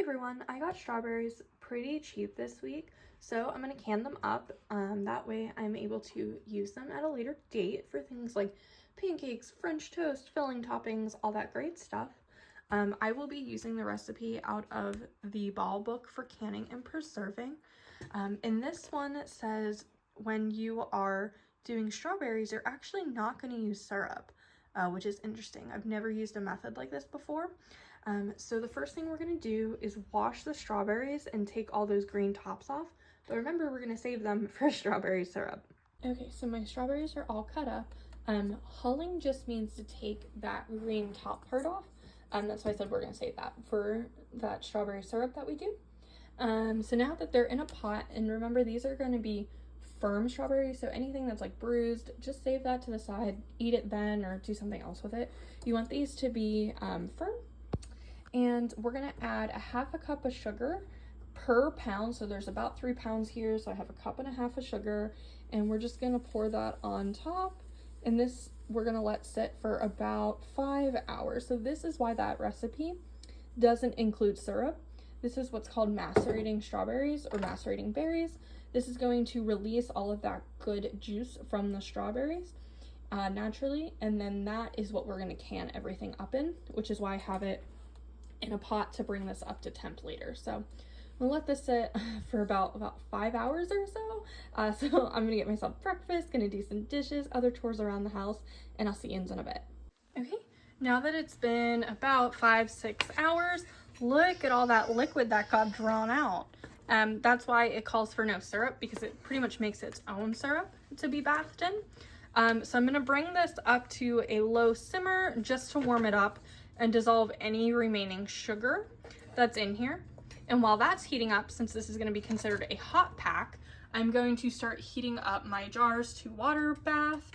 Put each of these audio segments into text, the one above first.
Everyone, I got strawberries pretty cheap this week, so I'm going to can them up. That way I'm able to use them at a later date for things like pancakes, French toast, filling toppings, all that great stuff. I will be using the recipe out of the Ball book for canning and preserving. And this one says when you are doing strawberries, you're actually not going to use syrup, which is interesting. I've never used a method like this before. So the first thing we're going to do is wash the strawberries and take all those green tops off. But remember, we're going to save them for strawberry syrup. Okay, so my strawberries are all cut up. Hulling just means to take that green top part off. That's why I said we're going to save that for that strawberry syrup that we do. So now that they're in a pot, and remember these are going to be firm strawberries, so anything that's like bruised, just save that to the side, eat it then, or do something else with it. You want these to be firm. And we're gonna add a half a cup of sugar per pound. So there's about 3 pounds here. So I have a cup and a half of sugar, and we're just gonna pour that on top. And this we're gonna let sit for about 5 hours. So this is why that recipe doesn't include syrup. This is what's called macerating strawberries or macerating berries. This is going to release all of that good juice from the strawberries naturally. And then that is what we're gonna can everything up in, which is why I have it in a pot to bring this up to temp later. So we'll let this sit for about 5 hours or so. So I'm gonna get myself breakfast, gonna do some dishes, other chores around the house, and I'll see you in a bit. Okay, now that it's been about 5-6 hours, look at all that liquid that got drawn out. That's why it calls for no syrup, because it pretty much makes its own syrup to be bathed in. So I'm gonna bring this up to a low simmer just to warm it up and dissolve any remaining sugar that's in here. And while that's heating up, since this is going to be considered a hot pack, I'm going to start heating up my jars to water bath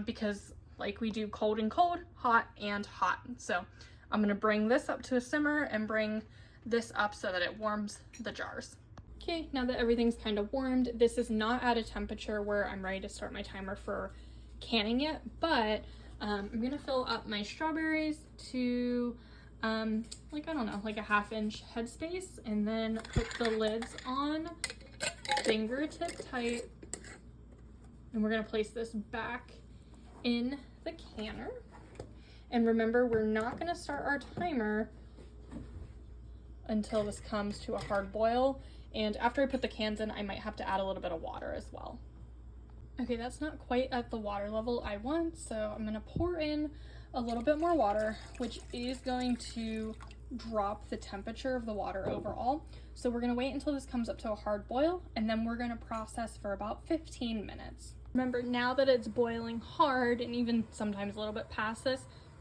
because like we do cold and cold, hot and hot. So I'm going to bring this up to a simmer and bring this up so that it warms the jars. Okay, now that everything's kind of warmed, this is not at a temperature where I'm ready to start my timer for canning yet, but I'm gonna fill up my strawberries to like, I don't know, like a 1/2 inch headspace, and then put the lids on fingertip tight, and we're gonna place this back in the canner. And remember, we're not gonna start our timer until this comes to a hard boil, and after I put the cans in, I might have to add a little bit of water as well. Okay, that's not quite at the water level I want, so I'm gonna pour in a little bit more water, which is going to drop the temperature of the water overall. So we're gonna wait until this comes up to a hard boil, and then we're gonna process for about 15 minutes. Remember, now that it's boiling hard, and even sometimes a little bit past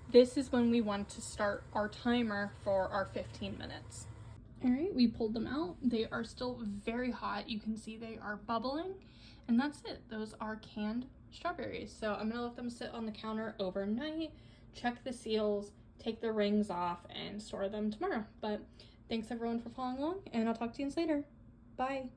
this is when we want to start our timer for our 15 minutes. All right, we pulled them out. They are still very hot. You can see they are bubbling. And that's it. Those are canned strawberries. So I'm gonna let them sit on the counter overnight, check the seals, take the rings off, and store them tomorrow. But thanks everyone for following along, and I'll talk to you later. Bye.